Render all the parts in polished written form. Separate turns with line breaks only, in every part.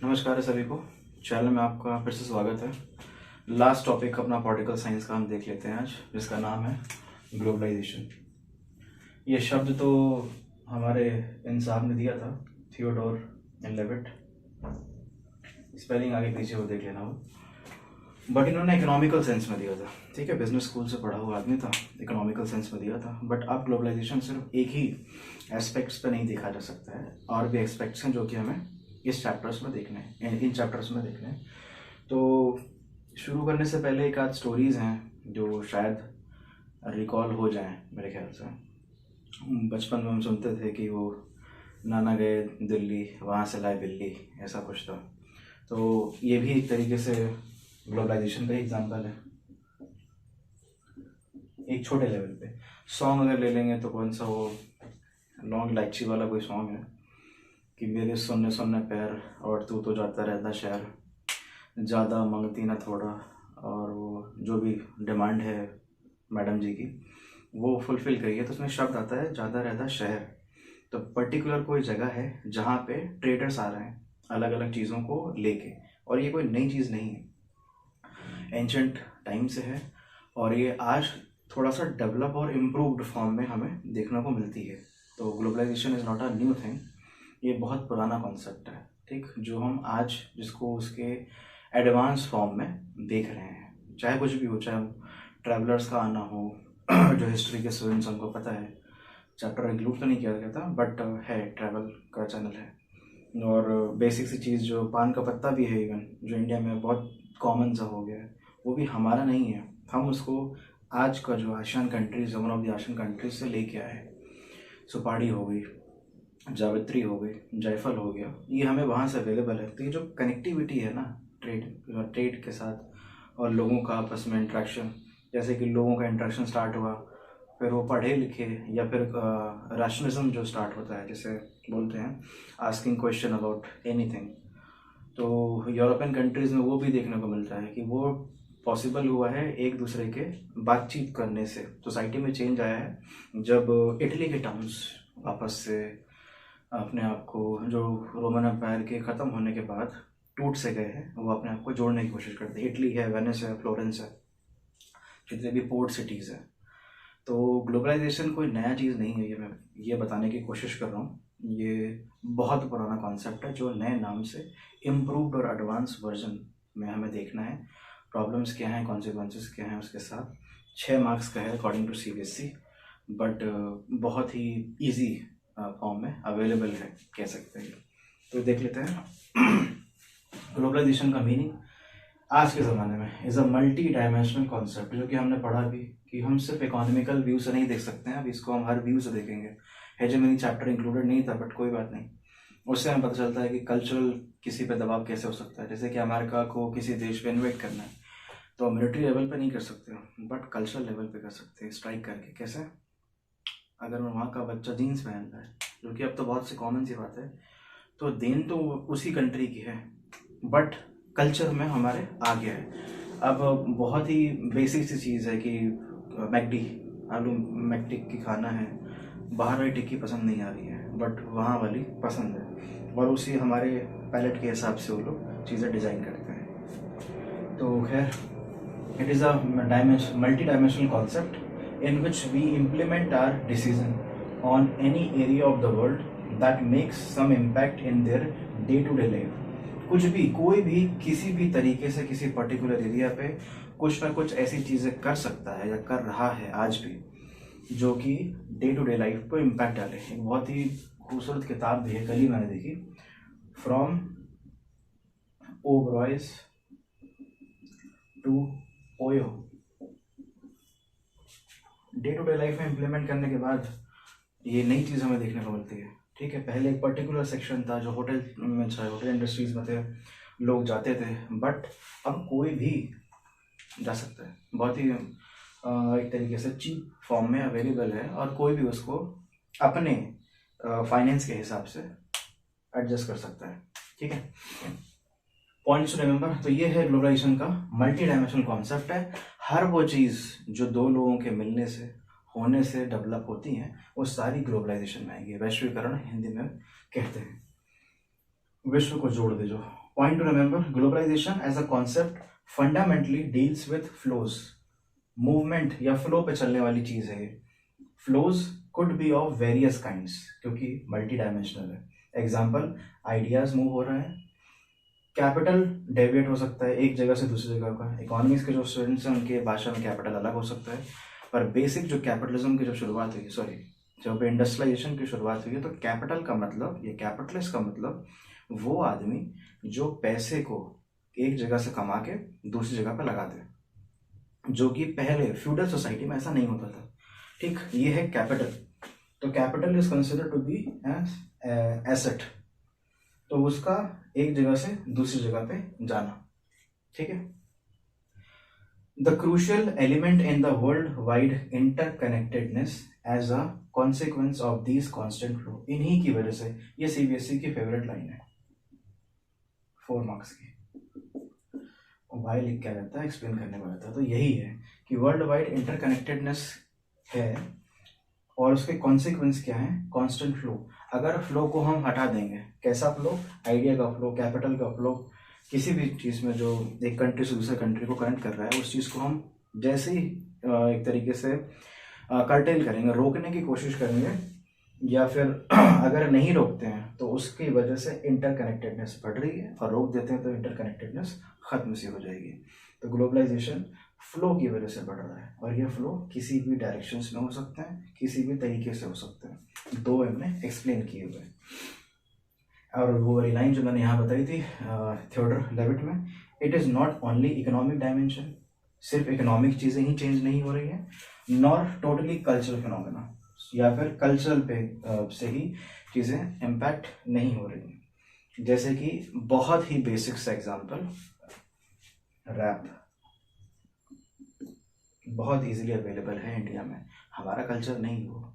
नमस्कार है सभी को। चैनल में आपका फिर से स्वागत है। लास्ट टॉपिक अपना पॉलिटिकल साइंस का हम देख लेते हैं आज, जिसका नाम है ग्लोबलाइजेशन। ये शब्द तो हमारे इन साहब ने दिया था, थियोडोर लेविट। स्पेलिंग आगे पीछे वो देख लेना हो, बट इन्होंने इकोनॉमिकल सेंस में दिया था। ठीक है, बिजनेस स्कूल से पढ़ा हुआ आदमी था, इकोनॉमिकल सेंस में दिया था। बट अब ग्लोबलाइजेशन सिर्फ एक ही एस्पेक्ट्स पे नहीं देखा जा सकता है, और भी एस्पेक्ट्स हैं जो कि हमें इस चैप्टर्स में देखने हैं, इन चैप्टर्स में देखने हैं। तो शुरू करने से पहले एक आध स्टोरीज़ हैं जो शायद रिकॉल हो जाएं मेरे ख्याल से। बचपन में हम सुनते थे कि वो नाना गए दिल्ली, वहाँ से लाए बिल्ली, ऐसा कुछ था। तो ये भी एक तरीके से ग्लोबलाइजेशन का एग्जाम्पल है, एक छोटे लेवल पे। सॉन्ग अगर ले लेंगे तो कौन सा वो लॉन्ग इलायची वाला कोई सॉन्ग है कि मेरे सुनने सुनने पैर और तू तो जाता रहता शहर, ज़्यादा मांगती ना थोड़ा, और वो जो भी डिमांड है मैडम जी की वो फुलफ़िल करिए। तो उसमें शब्द आता है ज़्यादा रहता शहर। तो पर्टिकुलर कोई जगह है जहाँ पे ट्रेडर्स आ रहे हैं अलग अलग चीज़ों को लेके, और ये कोई नई चीज़ नहीं है, एंशंट टाइम से है, और ये आज थोड़ा सा डेवलप और इम्प्रूव्ड फॉर्म में हमें देखने को मिलती है। तो globalisation is not a new thing, ये बहुत पुराना कॉन्सेप्ट है, ठीक, जो हम आज जिसको उसके एडवांस फॉर्म में देख रहे हैं। चाहे कुछ भी हो, चाहे ट्रैवलर्स का आना हो जो हिस्ट्री के स्टूडेंट्स हमको पता है, चैप्टर इंक्लूड तो नहीं किया गया था बट है, ट्रैवल का चैनल है। और बेसिक सी चीज़ जो पान का पत्ता भी है, इवन जो इंडिया में बहुत कॉमन सा हो गया है, वो भी हमारा नहीं है। हम उसको आज का जो ASEAN countries, one of the ASEAN countries से लेके आए। सुपारी हो गई, जावित्री हो गई, जायफल हो गया, ये हमें वहाँ से अवेलेबल है। तो ये जो कनेक्टिविटी है ना ट्रेड के साथ और लोगों का आपस में इंट्रैक्शन, जैसे कि लोगों का इंट्रैक्शन स्टार्ट हुआ, फिर वो पढ़े लिखे, या फिर रैशनलिज्म जो स्टार्ट होता है, जैसे बोलते हैं आस्किंग क्वेश्चन अबाउट एनीथिंग। तो यूरोपियन कंट्रीज़ में वो भी देखने को मिलता है कि वो पॉसिबल हुआ है एक दूसरे के बातचीत करने से। सोसाइटी में चेंज आया है जब इटली के टाउन्स वापस से अपने आप को, जो रोमन एम्पायर के ख़त्म होने के बाद टूट से गए हैं, वो अपने आप को जोड़ने की कोशिश करते हैं। इटली है, वेनिस है, फ्लोरेंस है, जितने भी पोर्ट सिटीज़ हैं। तो ग्लोबलाइजेशन कोई नया चीज़ नहीं है, ये मैं ये बताने की कोशिश कर रहा हूँ। ये बहुत पुराना कॉन्सेप्ट है जो नए नाम से इम्प्रूव्ड और एडवांस वर्जन में हमें देखना है। प्रॉब्लम्स क्या हैं, कॉन्सिक्वेंसेस क्या हैं उसके साथ। 6 मार्क्स का है अकॉर्डिंग टू सीबीएसई, बट बहुत ही इजी फॉर्म में अवेलेबल है, कह सकते हैं। तो देख लेते हैं ग्लोबलाइजेशन का मीनिंग आज के ज़माने में is a multi dimensional concept, जो कि हमने पढ़ा भी कि हम सिर्फ इकोनॉमिकल व्यू से नहीं देख सकते हैं, अब इसको हम हर व्यू से देखेंगे। हेजेमनी चैप्टर इंक्लूडेड नहीं था, बट कोई बात नहीं, उससे हमें पता चलता है कि कल्चरल किसी पे दबाव कैसे हो सकता है। जैसे कि अमेरिका को किसी देश पे इन्वेट करना है तो मिलिट्री लेवल पे नहीं कर सकते हो, बट कल्चरल लेवल पे कर सकते हैं, स्ट्राइक करके। कैसे? अगर वहाँ का बच्चा जीन्स पहन रहा है, जो कि अब तो बहुत सी कॉमन सी बात है, तो देन तो उसी कंट्री की है, बट कल्चर में हमारे आ गया है। अब बहुत ही बेसिक सी चीज़ है कि मैकडी, आलू मैकटिक की खाना है, बाहर वाली टिक्की पसंद नहीं आ रही है, बट वहाँ वाली पसंद है, और उसी हमारे पैलेट के हिसाब से वो लोग चीज़ें डिज़ाइन करते हैं। तो खैर, it is a multi-dimensional concept in which we implement our decision on any area of the world that makes some impact in their day-to-day life. कुछ भी, कोई भी किसी भी तरीके से किसी पर्टिकुलर एरिया पे कुछ ना कुछ ऐसी चीज़ें कर सकता है या कर रहा है आज भी, जो कि डे टू डे लाइफ को इम्पैक्ट डाले। एक बहुत ही खूबसूरत किताब भी है, कल ही मैंने देखी, from Oberois to OYO. Day to day life में इम्प्लीमेंट करने के बाद ये नई चीज़ हमें देखने को मिलती है। ठीक है, पहले एक पर्टिकुलर सेक्शन था जो होटल में, चाहे होटल इंडस्ट्रीज में थे, लोग जाते थे, बट अब कोई भी जा सकता है, बहुत ही एक तरीके से चीप फॉर्म में अवेलेबल है, और कोई भी उसको अपने फाइनेंस के हिसाब से एडजस्ट कर सकता है। ठीक है, पॉइंट्स टू रिमेंबर। तो ये है ग्लोबलाइजेशन का मल्टी डायमेंशनल कॉन्सेप्ट है। हर वो चीज़ जो दो लोगों के मिलने से, होने से डेवलप होती हैं, वो सारी ग्लोबलाइजेशन में आएंगी। वैश्वीकरण हिंदी में कहते हैं, विश्व को जोड़ दे जो। Point to remember, globalisation as a concept fundamentally deals with flows, movement या फ्लो पे चलने वाली चीज है ये। Flows could be of various kinds, क्योंकि मल्टी डायमेंशनल है। एग्जाम्पल, आइडियाज मूव हो रहे हैं, कैपिटल डेविएट हो सकता है एक जगह से दूसरी जगह का। इकोनॉमिक्स के जो स्टूडेंट्स हैं उनके भाषा में कैपिटल अलग हो सकता है, पर बेसिक जो कैपिटलिज्म की जब शुरुआत हुई, जब इंडस्ट्रियलाइजेशन की शुरुआत हुई है, तो कैपिटल का मतलब, ये कैपिटलिस्ट का मतलब वो आदमी जो पैसे को एक जगह से कमा के दूसरी जगह पर लगा दे, जो कि पहले फ्यूडल सोसाइटी में ऐसा नहीं होता था। ठीक, ये है कैपिटल। तो capital is considered to be as asset, तो उसका एक जगह से दूसरी जगह पे जाना। ठीक है, the crucial element in the worldwide interconnectedness as a consequence of this constant flow, इन्हीं की वजह से, ये सीबीएसई की फेवरेट लाइन है 4 मार्क्स की, वाई लिख क्या रहता है, एक्सप्लेन करने वाला था। तो यही है कि वर्ल्ड वाइड इंटरकनेक्टेडनेस है और उसके कॉन्सिक्वेंस क्या है, कांस्टेंट फ्लो। अगर फ्लो को हम हटा देंगे, कैसा फ्लो, आइडिया का फ्लो, कैपिटल का फ्लो, किसी भी चीज़ में जो एक कंट्री से दूसरे कंट्री को कनेक्ट कर रहा है, उस चीज़ को हम जैसे ही एक तरीके से कर्टेल करेंगे, रोकने की कोशिश करेंगे, या फिर अगर नहीं रोकते हैं तो उसकी वजह से इंटरकनेक्टेडनेस बढ़ रही है, और रोक देते हैं तो इंटरकनेक्टेडनेस खत्म सी हो जाएगी। तो ग्लोबलाइजेशन फ्लो की वजह से बढ़ रहा है, और ये फ्लो किसी भी डायरेक्शंस में हो सकते हैं, किसी भी तरीके से हो सकते हैं। 2 हमने एक्सप्लेन किए हुए। और वो वाली लाइन जो मैंने यहाँ बताई थी थियोडर लेविट में, it is not only economic dimension, सिर्फ इकोनॉमिक चीज़ें ही चेंज नहीं हो रही हैं, नॉर टोटली कल्चरल फिनोमेना, या फिर कल्चरल पे से ही चीज़ें इम्पैक्ट नहीं हो रही हैं। जैसे कि बहुत ही बेसिक सा एग्जांपल, रैप बहुत इजीली अवेलेबल है इंडिया में, हमारा कल्चर नहीं हो,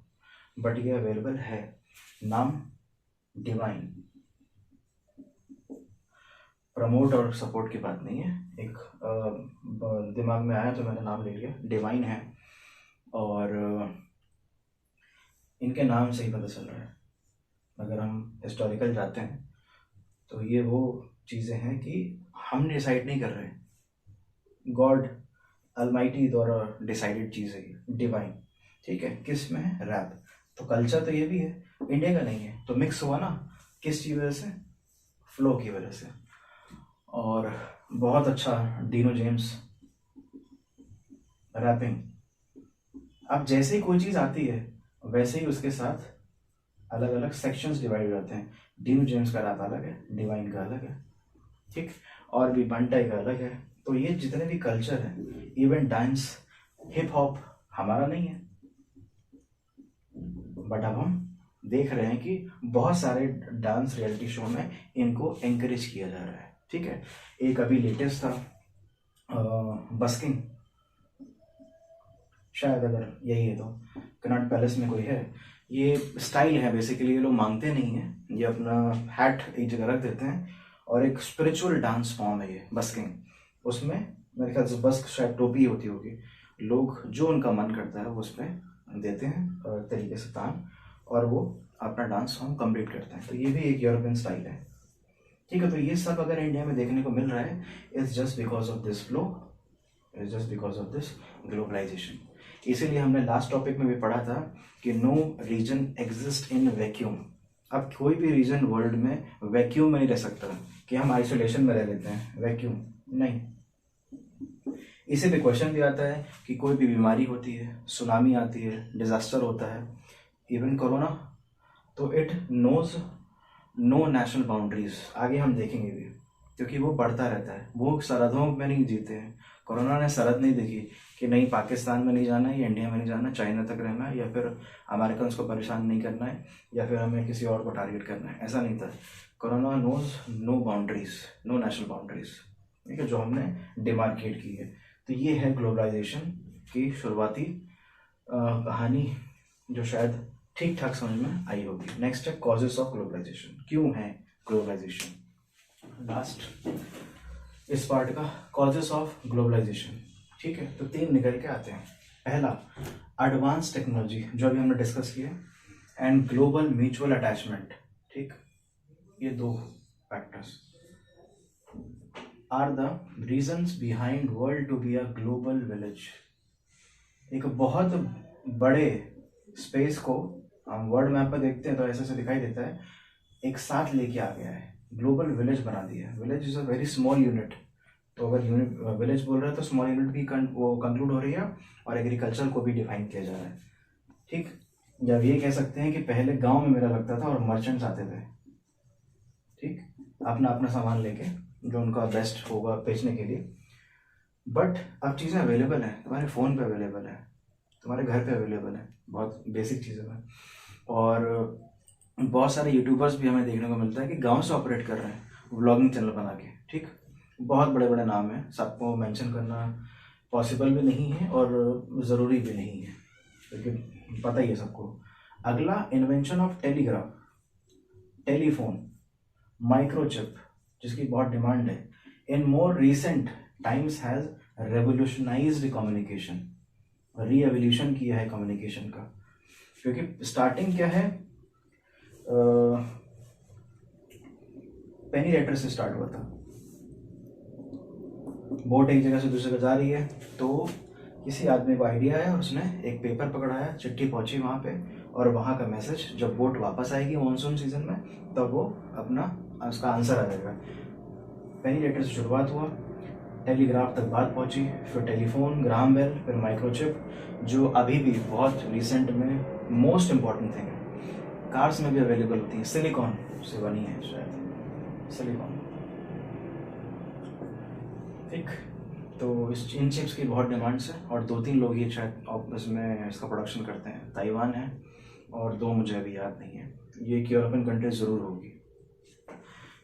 बट ये अवेलेबल है। नाम डिवाइन, प्रमोट और सपोर्ट की बात नहीं है, एक दिमाग में आया तो मैंने नाम ले लिया, डिवाइन है। और इनके नाम से ही पता चल रहा है, अगर हम हिस्टोरिकल जाते हैं तो ये वो चीज़ें हैं कि हम डिसाइड नहीं कर रहे, गॉड अलमाइटी द्वारा डिसाइडेड चीज़ है ये, डिवाइन। ठीक है, किस में है, रैप। तो कल्चर तो ये भी है, इंडिया का नहीं है, तो मिक्स हुआ ना, किस की वजह से, फ्लो की वजह से। और बहुत अच्छा डीनो जेम्स रैपिंग, अब जैसे ही कोई चीज़ आती है वैसे ही उसके साथ अलग अलग सेक्शंस डिवाइड हो जाते हैं। डीनो जेम्स का रैप अलग है, डिवाइन का अलग है, ठीक, और भी बंटाई का अलग है। तो ये जितने भी कल्चर हैं, इवन डांस, हिप हॉप हमारा नहीं है, बट अब हम देख रहे हैं कि बहुत सारे डांस रियलिटी शो में इनको एंकरेज किया जा रहा है। ठीक है, एक अभी लेटेस्ट था बस्किंग, शायद अगर यही है तो कनॉट पैलेस में कोई है, ये स्टाइल है बेसिकली, ये लोग मांगते नहीं है, ये अपना हैट एक जगह रख देते हैं, और एक स्पिरिचुअल डांस फॉर्म है ये बस्किंग। उसमें मेरे ख्याल से बस्क शायद टोपी होती होगी, लोग जो उनका मन करता है वो उसमें देते हैं तरीके से तान, और वो अपना डांस फॉर्म कंप्लीट करते हैं। तो ये भी एक यूरोपियन स्टाइल है। ठीक है, तो ये सब अगर इंडिया में देखने को मिल रहा है, it's just because of this flow, it's just because of this globalisation. इसीलिए हमने लास्ट टॉपिक में भी पढ़ा था कि no region exist in vacuum. अब कोई भी रीजन वर्ल्ड में वैक्यूम में नहीं रह सकता कि हम आइसोलेशन में रह लेते हैं, वैक्यूम नहीं। इसी पे क्वेश्चन भी आता है कि कोई भी बीमारी होती है, सुनामी आती है, डिजास्टर होता है, इवन कोरोना, तो it knows no national boundaries. आगे हम देखेंगे भी, क्योंकि वो बढ़ता रहता है, वो सरहदों में नहीं जीते हैं। कोरोना ने सरहद नहीं देखी कि नहीं पाकिस्तान में नहीं जाना है, या इंडिया में नहीं जाना है, चाइना तक रहना है, या फिर अमेरिकन को परेशान नहीं करना है, या फिर हमें किसी और को टारगेट करना है, ऐसा नहीं था। Corona knows no boundaries, no national boundaries, ठीक है, जो हमने डिमार्केट की है। तो ये है ग्लोबलाइजेशन की शुरुआती कहानी, जो शायद ठीक ठाक समझ में आई होगी। नेक्स्ट है कॉजेस ऑफ ग्लोबलाइजेशन, क्यों है ग्लोबलाइजेशन, लास्ट इस पार्ट का, कॉजेस ऑफ ग्लोबलाइजेशन। ठीक है, तो 3 निकल के आते हैं। पहला, एडवांस टेक्नोलॉजी, जो अभी हमने डिस्कस किया, एंड ग्लोबल म्यूचुअल अटैचमेंट। ठीक, ये 2 factors. Are the reasons behind world to be a global village. एक बहुत बड़े स्पेस को हम वर्ल्ड मैप पर देखते हैं तो ऐसे से दिखाई देता है, एक साथ लेके आ गया है, ग्लोबल विलेज बना दिया है। Village is a very small unit, तो अगर यूनिट विलेज बोल रहा है तो स्मॉल यूनिट भी वो कंक्लूड हो रही है और एग्रीकल्चर को भी डिफाइन किया जा रहा है। ठीक, जब ये कह सकते हैं कि पहले गांव में मेला लगता था और मर्चेंट्स आते थे, ठीक, अपना अपना सामान लेके जो उनका बेस्ट होगा बेचने के लिए। बट अब चीज़ें अवेलेबल हैं, तुम्हारे फ़ोन पे अवेलेबल है, तुम्हारे घर पे अवेलेबल है, बहुत बेसिक चीज़ें हैं। और बहुत सारे यूट्यूबर्स भी हमें देखने को मिलता है कि गांव से ऑपरेट कर रहे हैं व्लॉगिंग चैनल बना के। ठीक, बहुत बड़े बड़े नाम हैं, सबको मेंशन करना पॉसिबल भी नहीं है और ज़रूरी भी नहीं है, क्योंकि पता ही है सबको। अगला, invention of telegraph, telephone, microchip, जिसकी बहुत डिमांड है, in more recent times has revolutionised communication, revolution किया है कम्युनिकेशन का। क्योंकि स्टार्टिंग क्या है, पेनी लेटर से स्टार्ट हुआ था। बोट एक जगह से दूसरी जगह जा रही है तो किसी आदमी को आइडिया आया, उसने एक पेपर पकड़ाया, चिट्ठी पहुंची वहाँ पे, और वहाँ का मैसेज जब बोट वापस आएगी मानसून सीजन में तब वो अपना उसका आंसर आ जाएगा। पेनी लेटर से शुरुआत हुआ, टेलीग्राफ तक बात पहुंची, फिर टेलीफोन, ग्राहम बेल, फिर माइक्रोचिप, जो अभी भी बहुत रिसेंट में मोस्ट इम्पॉर्टेंट थिंग है, कार्स में भी अवेलेबल होती है, सिलिकॉन से बनी है शायद, सिलिकॉन। ठीक, तो इन चिप्स की बहुत डिमांड्स है और 2-3 लोग ही शायद इसमें इसका प्रोडक्शन करते हैं, ताइवान है और 2 मुझे अभी याद नहीं है, ये एक यूरोपियन कंट्री ज़रूर होगी।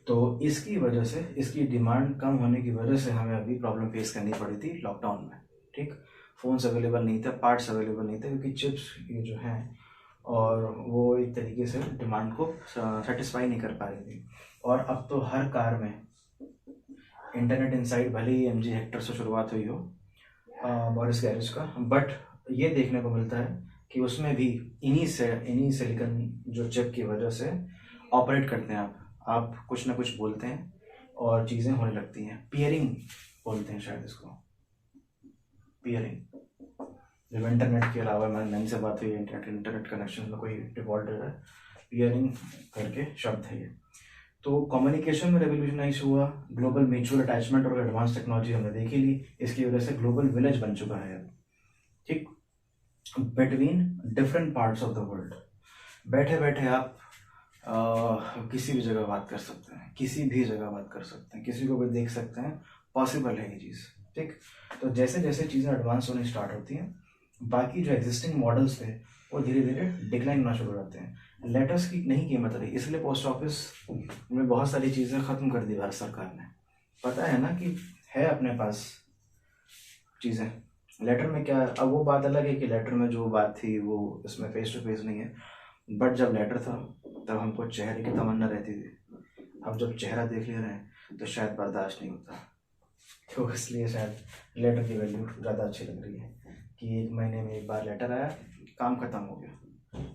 तो इसकी वजह से, इसकी डिमांड कम होने की वजह से हमें अभी प्रॉब्लम फेस करनी पड़ी थी लॉकडाउन में। ठीक, फ़ोन्स अवेलेबल नहीं थे, पार्ट्स अवेलेबल नहीं थे, क्योंकि चिप्स ये जो हैं और वो एक तरीके से डिमांड को सेटिस्फाई नहीं कर पा रही थी। और अब तो हर कार में इंटरनेट इनसाइड, भले ही MG हेक्टर से शुरुआत हुई हो बोरिस गैरेज का, बट ये देखने को मिलता है कि उसमें भी इन्हीं सिलिकॉन जो चिप की वजह से ऑपरेट करते हैं। आप कुछ ना कुछ बोलते हैं और चीज़ें होने लगती हैं। पियरिंग बोलते हैं शायद इसको, पियरिंग। जब इंटरनेट के अलावा मैंने से बात हुई, इंटरनेट कनेक्शन में कोई डिफॉल्ट हो जाए, पियरिंग करके शब्द है ये। तो कम्युनिकेशन में रेवोल्यूशनाइज हुआ, ग्लोबल म्यूचुअल अटैचमेंट और एडवांस टेक्नोलॉजी हमने देखी ली, इसकी वजह से ग्लोबल विलेज बन चुका है। ठीक, between different parts of the world, बैठे बैठे आप किसी भी जगह बात कर सकते हैं, किसी भी जगह बात कर सकते हैं, किसी को भी देख सकते हैं, पॉसिबल है ये चीज़। ठीक, तो जैसे जैसे चीज़ें एडवांस होनी स्टार्ट होती हैं, बाकी जो एग्जिस्टिंग मॉडल्स थे वो धीरे धीरे डिक्लाइन होना शुरू हो जाते हैं। लेटर्स की नहीं कीमत रही, इसलिए पोस्ट ऑफिस में बहुत सारी चीज़ें ख़त्म कर दी भारत सरकार ने। पता है ना कि है अपने पास चीज़ें, लेटर में क्या, अब वो बात अलग है कि लेटर में जो बात थी वो इसमें फेस टू फेस नहीं है, बट जब लेटर था तब हमको चेहरे की तमन्ना रहती थी। अब जब चेहरा देख ले रहे हैं तो शायद बर्दाश्त नहीं होता, तो इसलिए शायद लेटर की वैल्यू ज़्यादा अच्छी लग रही है कि 1 महीने में एक बार लेटर आया, काम खत्म हो गया,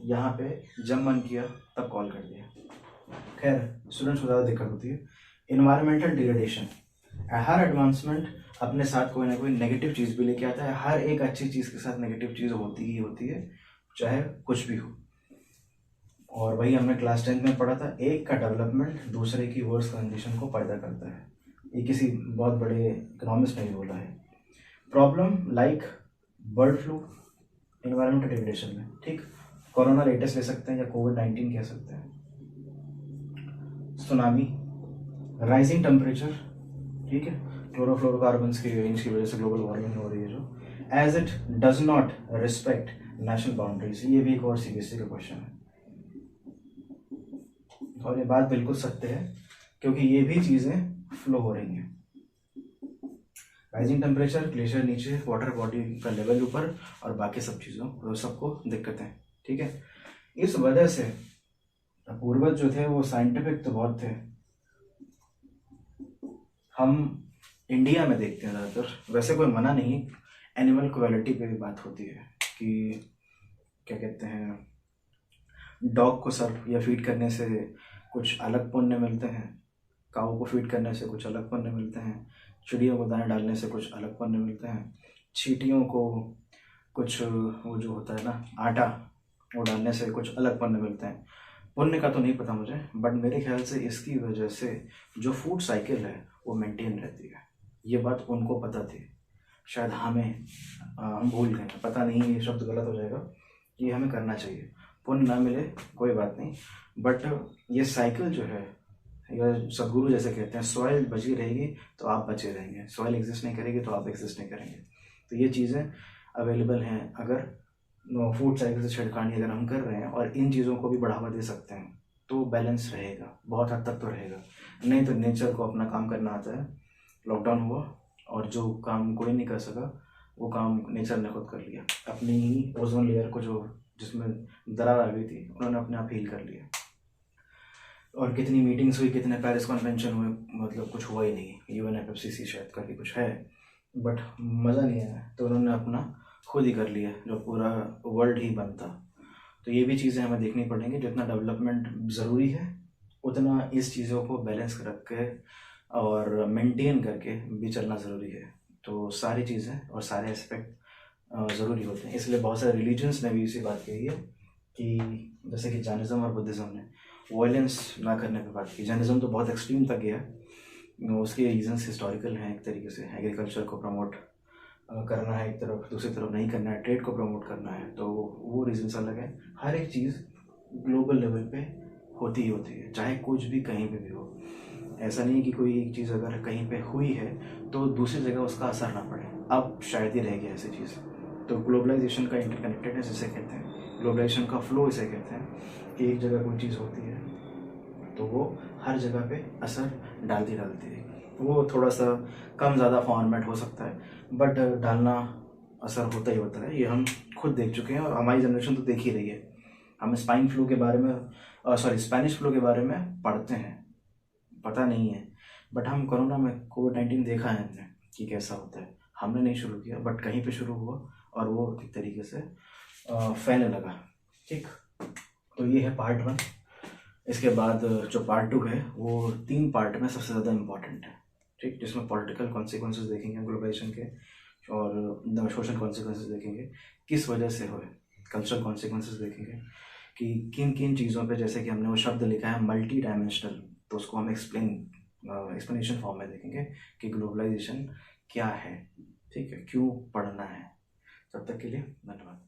यहाँ पे जब मन किया तब कॉल कर दिया। खैर, स्टूडेंट्स को ज़्यादा दिक्कत होती है। इन्वायरमेंटल डिग्रेडेशन, हर एडवांसमेंट अपने साथ कोई ना कोई नेगेटिव चीज़ भी लेके आता है, हर एक अच्छी चीज़ के साथ नेगेटिव चीज़ होती ही होती है, चाहे कुछ भी हो। और वही हमने क्लास 10 में पढ़ा था, एक का डेवलपमेंट दूसरे की वर्स कंडीशन को पैदा करता है, ये किसी बहुत बड़े इकोनॉमिस्ट ने भी बोला है। Problem like bird flu, environmental degradation में। ठीक, कोरोना लेटेस्ट ले सकते हैं या कोविड-19 कह सकते हैं। सुनामी, राइजिंग टेम्परेचर, ठीक है, क्लोरोफ्लोरोकार्बन्स की रेंज की वजह से ग्लोबल वार्मिंग हो रही है जो, as it does not respect national boundaries, ये भी एक और CBSE का क्वेश्चन है और ये बात बिल्कुल सत्य है, क्योंकि ये भी चीज़ें फ्लो हो रही हैं। राइजिंग टेम्परेचर, ग्लेशियर नीचे, वाटर बॉडी का लेवल ऊपर और बाकी सब चीज़ों सबको दिक्कतें। ठीक है, इस वजह से पूर्वज जो थे वो साइंटिफिक तो बहुत थे। हम इंडिया में देखते हैं ज़्यादातर, वैसे कोई मना नहीं, एनिमल क्वालिटी पे भी बात होती है कि क्या कहते हैं, डॉग को सर्व या फीड करने से कुछ अलग पुण्य मिलते हैं, काऊ को फीड करने से कुछ अलग पन्ने मिलते हैं, चिड़ियों को दाने डालने से कुछ अलग पन्ने मिलते हैं, चींटियों को कुछ वो जो होता है ना आटा, वो डालने से कुछ अलग पन्ने मिलते हैं। पुण्य का तो नहीं पता मुझे, बट मेरे ख्याल से इसकी वजह से जो फूड साइकिल है वो मेंटेन रहती है। ये बात उनको पता थी, शायद हम भूल गए, पता नहीं, ये शब्द गलत हो जाएगा, ये हमें करना चाहिए। पुण्य ना मिले कोई बात नहीं, बट ये साइकिल जो है, या सदगुरु जैसे कहते हैं, सॉइल बची रहेगी तो आप बचे रहेंगे, सॉइल एग्जिस्ट नहीं करेगी तो आप एग्जिस्ट नहीं करेंगे। तो ये चीज़ें अवेलेबल हैं। अगर फूड साइकिल से छेड़खानी अगर हम कर रहे हैं और इन चीज़ों को भी बढ़ावा दे सकते हैं तो बैलेंस रहेगा, बहुत हद तक तो रहेगा। नहीं तो नेचर को अपना काम करना आता है। लॉकडाउन हुआ और जो काम कोई नहीं कर सका वो काम नेचर ने खुद कर लिया। अपनी ही ओजोन लेयर को जो जिसमें दरार आ गई थी उन्होंने अपने आप हील कर लिया। और कितनी मीटिंग्स हुई, कितने पेरिस कन्वेंशन हुए, मतलब कुछ हुआ ही नहीं। UNFCCC शायद करके कुछ है, बट मज़ा नहीं आया, तो उन्होंने अपना खुद ही कर लिया, जो पूरा वर्ल्ड ही बनता। तो ये भी चीज़ें हमें देखनी पड़ेंगी। जितना डेवलपमेंट ज़रूरी है उतना इस चीज़ों को बैलेंस रख के और मेंटेन करके भी चलना ज़रूरी है। तो सारी चीज़ें और सारे एस्पेक्ट ज़रूरी होते हैं। इसलिए बहुत सारे रिलीजन्स ने भी इसी बात कही है कि जैसे कि जैनिज़्म और बुद्धिज़्म ने वायलेंस ना करने पर बात की। जैनिज़्म तो बहुत एक्सट्रीम तक गया, उसके रीजंस हिस्टोरिकल हैं। एक तरीके से एग्रीकल्चर को प्रमोट करना है एक तरफ, दूसरी तरफ नहीं करना है, ट्रेड को प्रमोट करना है, तो वो रीजंस अलग है। हर एक चीज़ ग्लोबल लेवल पे होती ही होती है, चाहे कुछ भी कहीं पे भी हो। ऐसा नहीं कि कोई एक चीज़ अगर कहीं पे हुई है तो दूसरी जगह उसका असर ना पड़े। अब शायद ही रह गया ऐसी चीज़। तो ग्लोबलाइजेशन का इंटरकनेक्टेडनेस इसे कहते हैं, ग्लोबलाइजेशन का फ्लो इसे कहते हैं कि एक जगह कोई चीज़ होती है तो वो हर जगह पे असर डालती है। वो थोड़ा सा कम ज़्यादा फॉर्मेट हो सकता है, बट डालना असर होता ही होता है। ये हम खुद देख चुके हैं और हमारी जनरेशन तो देख ही रही है। हम स्पाइन फ्लू के बारे में स्पेनिश फ्लू के बारे में पढ़ते हैं, पता नहीं है, बट हम कोरोना में कोविड-19 देखा है हमने कि कैसा होता है। हमने नहीं शुरू किया, बट कहीं पे शुरू हुआ और वो एक तरीके से फैलने लगा। ठीक, तो ये है पार्ट 1। इसके बाद जो पार्ट 2 है वो 3 पार्ट में सबसे ज़्यादा इम्पॉर्टेंट है। ठीक, जिसमें पॉलिटिकल कॉन्सिक्वेंसेस देखेंगे ग्लोबलाइजेशन के, और सोशल कॉन्सिक्वेंसेस देखेंगे किस वजह से हुए, कल्चरल कॉन्सिक्वेंसेस देखेंगे कि किन किन चीज़ों पे, जैसे कि हमने वो शब्द लिखा है मल्टी डायमेंशनल, तो उसको हम एक्सप्लेनेशन फॉर्म में देखेंगे कि ग्लोबलाइजेशन क्या है, ठीक है, क्यों पढ़ना है। तब तक के लिए धन्यवाद।